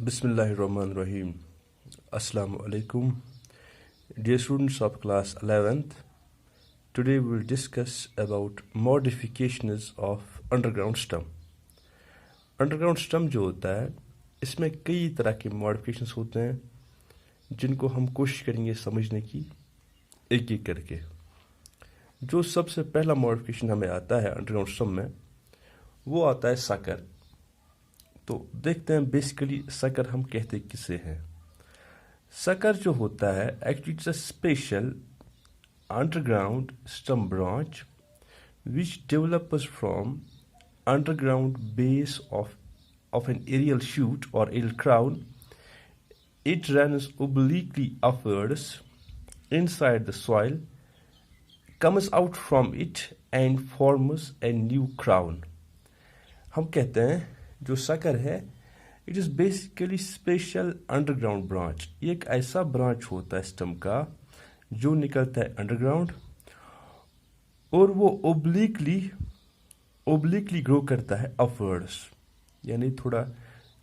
Bismillahirrahmanirrahim. Assalamu alaikum. Dear students of class 11th, today we will discuss about modifications of underground stem. Underground stem जो होता है इसमें कई तरह के modifications होते हैं जिनको हम कोशिश करेंगे समझने की एक एक करके। जो सबसे पहला modification हमें आता है underground stem में वो आता है sucker। तो देखते हैं बेसिकली सकर हम कहते किसे हैं। सकर जो होता है actually it's a special underground stem branch which develops from underground base of an aerial shoot or aerial crown. It runs obliquely upwards inside the soil, comes out from it and forms a new crown. हम कहते हैं जो sucker है it is basically special underground branch. ये एक ऐसा branch होता है स्टम का जो निकलता है अंडरग्राउंड और वो ओब्लिकली ग्रो करता है अपवर्ड्स, यानी थोड़ा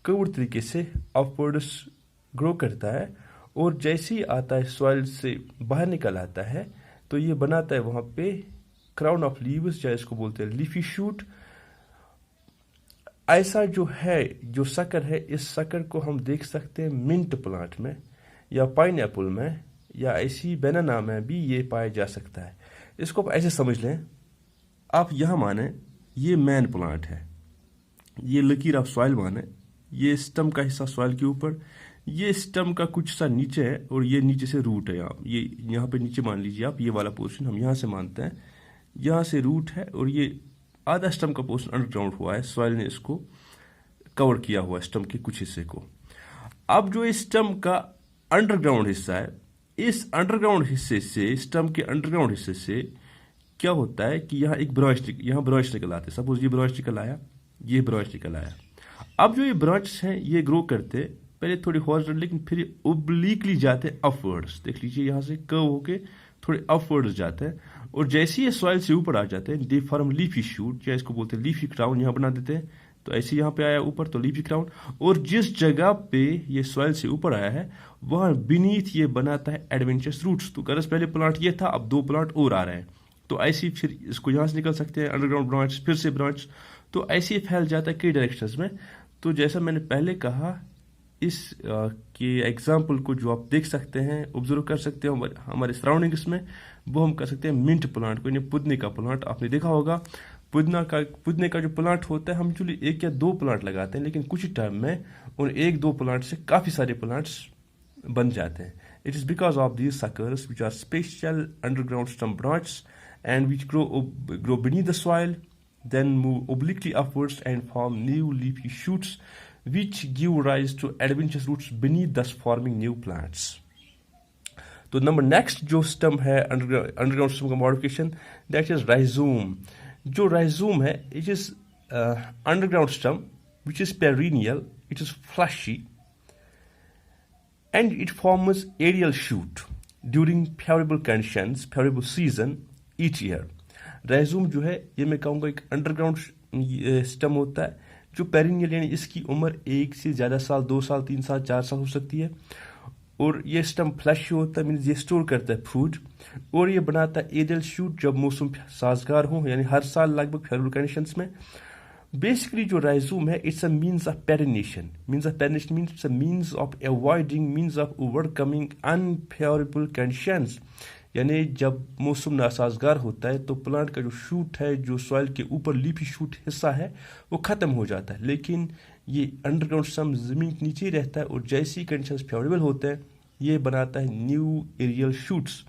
कर्व्ड तरीके से अपवर्ड्स ग्रो करता है। और जैसे ही आता है सॉइल से बाहर निकल आता है तो ये बनाता है वहाँ पे क्राउन ऑफ लीव्स, या इसको बोलते हैं लीफी शूट। ऐसा जो है जो सकर है, इस सकर को हम देख सकते हैं मिंट प्लांट में या पाइनएप्पल में या ऐसी बनाना में भी ये पाया जा सकता है। इसको आप ऐसे समझ लें, आप यहाँ माने ये मैन प्लांट है, ये लकीर आप सॉइल माने, ये स्टम का हिस्सा सॉइल के ऊपर, ये स्टम का कुछ सा नीचे है और ये नीचे से रूट है। आप ये यहाँ पे नीचे मान लीजिए, आप ये वाला पोर्शन हम यहाँ से मानते हैं, यहाँ से रूट है और ये आधा स्टम का पोर्शन अंडरग्राउंड हुआ है, सॉइल ने इसको कवर किया हुआ है स्टम के कुछ हिस्से को। अब जो इस स्टम का अंडरग्राउंड हिस्सा है, इस अंडरग्राउंड हिस्से से स्टम के अंडरग्राउंड हिस्से से क्या होता है कि यहाँ एक ब्रांच निकल आते हैं। सपोज ये ब्रांच निकल आया, ये ब्रांच निकल आया। अब जो ये ब्रांच हैं ये ग्रो करते पहले थोड़ी हॉरिजॉन्टल लेकिन फिर ओब्लिकली जाते हैं अपवर्ड्स। देख लीजिए यहाँ से कर्व होके थोड़े अपवर्ड्स जाते हैं और जैसे ये सॉइल से ऊपर आ जाते हैं दे फॉर्म लीफी शूट, या इसको बोलते हैं लीफी क्राउन, यहाँ बना देते हैं। तो ऐसे यहाँ पे आया ऊपर तो लीफी क्राउन, और जिस जगह पे ये सॉइल से ऊपर आया है वहाँ बीनीथ ये बनाता है एडवेंचरस रूट्स। तो गरज पहले प्लांट ये था, अब दो प्लांट और आ रहे हैं। तो ऐसे ही फिर इसको यहाँ से निकल सकते हैं अंडरग्राउंड ब्रांच, फिर से ब्रांच, तो ऐसे ही फैल जाता है कई डायरेक्शंस में। तो जैसा मैंने पहले कहा, इस के एग्जाम्पल को जो आप देख सकते हैं, ऑब्जर्व कर सकते हो हमारे सराउंडिंग्स में, वो हम कर सकते हैं मिंट प्लांट को, यानी पुदने का प्लांट। आपने देखा होगा पुदने का जो प्लांट होता है हम एक्चुअली एक या दो प्लांट लगाते हैं, लेकिन कुछ टाइम में उन एक दो प्लांट से काफ़ी सारे प्लांट्स बन जाते हैं। It is because of these suckers which are special underground stem branch and which grow beneath the soil, then move obliquely upwards and form new leafy shoots which give rise to adventitious roots beneath, thus forming new plants. तो number next जो stem है underground stem का modification, that is rhizome. जो rhizome है it is underground stem which is perennial, it is fleshy and it forms aerial shoot during favourable conditions, favourable season each year. Rhizome जो है ये मैं कहूँगा एक अंडरग्राउंड स्टम होता है जो पेरिनियल, यानी इसकी उम्र 1 से ज़्यादा साल, 2 साल, 3 साल, 4 साल हो सकती है। और ये स्टम फ्लैश होता है, मीन्स ये स्टोर करता है फूड, और ये बनाता है एरियल शूट जब मौसम साजगार हो, यानी हर साल लगभग फेवरेबल कंडीशंस में। बेसिकली जो राइजोम है it's a means of perennation means it's a means of avoiding, means of overcoming unfavourable conditions. यानी जब मौसम नासाजगार होता है तो प्लांट का जो शूट है, जो सॉइल के ऊपर लीफी शूट हिस्सा है, वो ख़त्म हो जाता है, लेकिन ये अंडरग्राउंड स्टम ज़मीन के नीचे ही रहता है और जैसी कंडीशंस फेवरेबल होते हैं ये बनाता है न्यू एरियल शूट्स।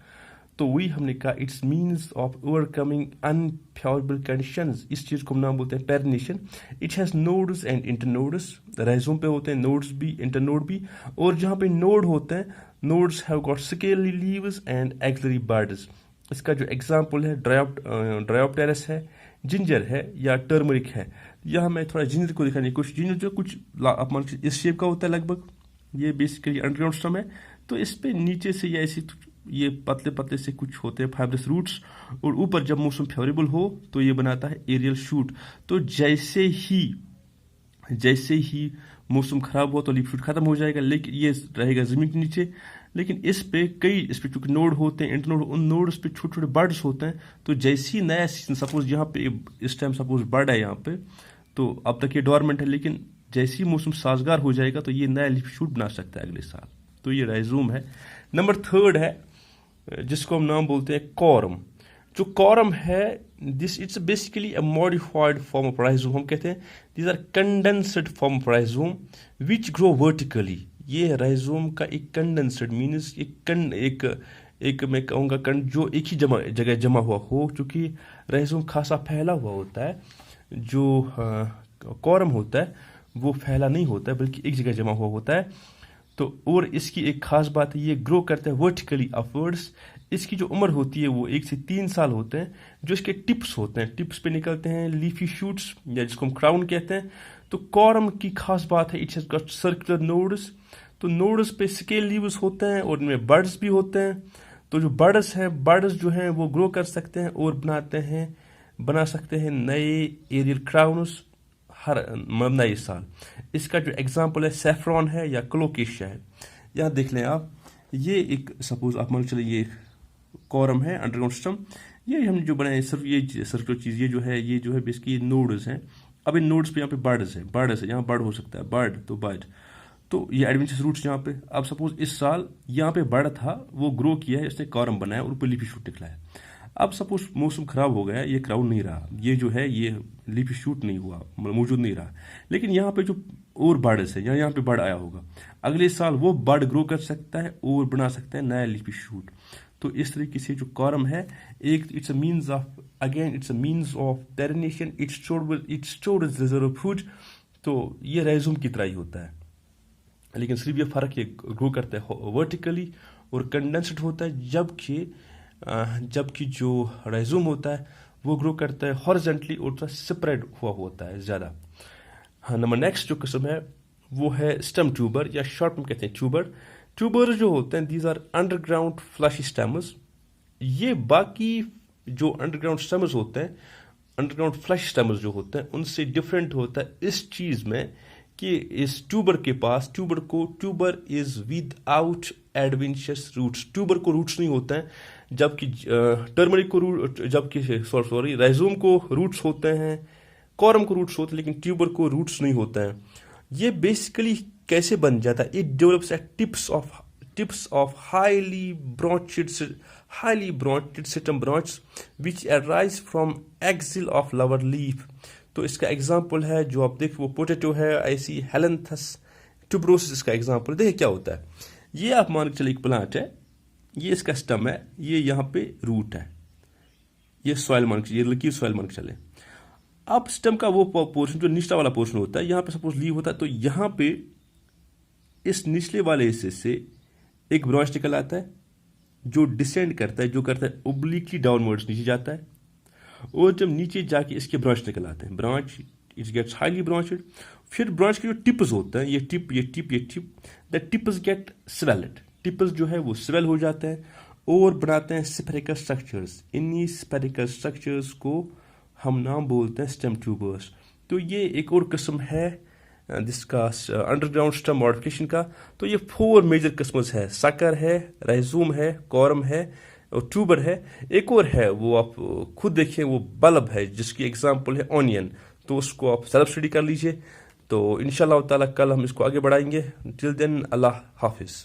तो वही हमने कहा it's means of overcoming unfavourable conditions. इस चीज़ को हम नाम बोलते हैं perennation. It has nodes and internodes. Rhizome पे होते हैं नोड्स भी, इंटरनोड भी, और जहाँ पे नोड होते हैं, nodes have got scaly leaves and axillary buds. इसका जो एग्जांपल है ड्रायोप्टेरस है, जिंजर है या टर्मरिक है। यहाँ मैं थोड़ा जिंजर को दिखाने की कोशिश, जिंजर जो कुछ आप मान इस शेप का होता है लगभग, ये बेसिकली अंडरग्राउंड स्टम है। तो इस पे नीचे से या ऐसी ये पतले पतले से कुछ होते हैं फाइब्रस रूट्स, और ऊपर जब मौसम फेवरेबल हो तो ये बनाता है एरियल शूट। तो जैसे ही मौसम ख़राब हुआ तो लीफ शूट ख़त्म हो जाएगा, लेकिन ये रहेगा ज़मीन के नीचे। लेकिन इस पे चूँकि नोड होते हैं, इंटरनोड, उन नोड्स पे छोटे छोटे बर्ड्स होते हैं। तो जैसे ही नया सीजन, सपोज यहाँ पे इस टाइम सपोज बर्ड है यहाँ पे, तो अब तक ये डोरमेंट है, लेकिन जैसे ही मौसम साजगार हो जाएगा तो ये नया लीफ शूट बना सकता है अगले साल। तो ये राइजोम है। नंबर 3 है जिसको हम नाम बोलते हैं कॉरम। जो कॉरम है, this it's basically a modified form of rhizome. हम कहते हैं these are condensed form of rhizome which grow vertically. ये राइजोम का एक कंडेंस्ड मीन्स एक मैं कहूँगा जो एक ही जगह जमा हुआ हो, क्योंकि राइजोम खासा फैला हुआ होता है। जो कॉरम होता है वो फैला नहीं होता है, बल्कि एक जगह जमा हुआ होता है। तो और इसकी एक खास बात है, ये ग्रो करता है वर्टिकली अपवर्ड्स। इसकी जो उम्र होती है वो 1 से 3 साल होते हैं। जो इसके टिप्स होते हैं, टिप्स पे निकलते हैं लीफी शूट्स, या जिसको हम क्राउन कहते हैं। तो कॉरम की खास बात है, it's has got circular nodes. तो नोड्स पे स्केल लीव्स होते हैं और इनमें बर्ड्स भी होते हैं। तो जो बर्ड्स जो हैं वो ग्रो कर सकते हैं और बना सकते हैं नए एरियल क्राउन्स हर नए साल। इसका जो एग्जांपल है सेफ्रॉन है या क्लोकेशिया है। यहाँ देख लें आप, ये एक सपोज आप मान चलिए ये कॉरम है अंडरग्राउंड सिस्टम। ये हम जो बनाए सिर्फ ये सर्कुलर चीज़, ये जो है बेसिकली नोड्स हैं। अब इन नोड्स पे यहाँ पे बर्ड्स है, यहाँ बर्ड हो सकता है, बर्ड तो ये एडवेंचरस रूट्स यहाँ पे। अब सपोज इस साल यहाँ पे बर्ड था, वो ग्रो किया है, इसने कॉरम बनाया और ऊपर लीफी शूट निकला है। अब सपोज मौसम खराब हो गया, ये क्राउन नहीं रहा, ये जो है ये लीफी शूट नहीं हुआ, मौजूद नहीं रहा। लेकिन यहाँ पे जो और बर्ड्स है, यहाँ पे बर्ड आया होगा, अगले साल वो बर्ड ग्रो कर सकता है और बना सकता है नया लीफी शूट। तो इस तरीके से जो कॉरम है, it's a means of perennation, it's stored reserve food. तो ये राइजोम की तरह ही होता है, लेकिन सिर्फ ये फर्क ये ग्रो करता है वर्टिकली और कंडेंस्ड होता है, जबकि जो राइजोम होता है वो ग्रो करता है हॉरिजॉन्टली और थोड़ा स्प्रेड हुआ होता है ज़्यादा। हाँ, नंबर नेक्स्ट जो किस्म है वो है स्टेम ट्यूबर, या शॉर्ट में कहते हैं ट्यूबर जो होते हैं, these are underground fleshy stems. ये बाकी जो अंडरग्राउंड स्टेमस होते हैं, अंडरग्राउंड फ्लैश स्टेमस जो होते हैं, उनसे डिफरेंट होता है इस चीज़ में कि इस ट्यूबर के पास, tuber is without adventurous roots. Tuber को रूट्स नहीं होते हैं, जबकि राइजोम को रूट्स होते हैं, कॉरम को रूट्स होते हैं, लेकिन ट्यूबर को रूट्स नहीं होते हैं। ये बेसिकली कैसे बन जाता है? It develops at tips of highly branched system branch which arise from axil of lower leaf. तो इसका एग्जाम्पल है जो आप देख, वो पोटैटो है, ऐसी हेलेंथस ट्यूबरोसिस इसका एग्जाम्पल। देखिए क्या होता है, ये आप मान के चलिए एक प्लांट है, ये इसका स्टम है, ये यहाँ पे रूट है, ये सॉइल मान के, ये लिक्विड सॉइल मान के चले। अब स्टम का वो पोर्शन जो निचला वाला पोर्शन होता है, यहाँ पे सपोज लीव होता है, तो यहाँ पे इस निचले वाले हिस्से से एक ब्रांच निकल आता है जो डिसेंड करता है, जो करता है ओब्लिकली डाउनवर्ड्स, नीचे जाता है। और जब नीचे जाके इसके ब्रांच निकल आते हैं, branch it gets highly branched. फिर ब्रांच के जो टिप्स होते हैं, ये tip, the tips get swelled. Tips जो है वो स्वेल हो जाते हैं और बनाते हैं स्फेरिकल स्ट्रक्चर्स। इन्हीं स्फेरिकल स्ट्रक्चर्स को हम नाम बोलते हैं स्टेम ट्यूबर्स। तो ये एक और किस्म है जिसका अंडरग्राउंड स्टेम मॉडिफिकेशन का। तो ये 4 मेजर किस्मस है, सकर है, राइजोम है, कॉरम है और ट्यूबर है। एक और है, वो आप खुद देखिए, वो बल्ब है जिसकी एग्जांपल है ऑनियन। तो उसको आप सेल्फ स्टडी कर लीजिए। तो इंशाल्लाह ताला कल हम इसको आगे बढ़ाएंगे। टिल देन अल्लाह हाफिज़।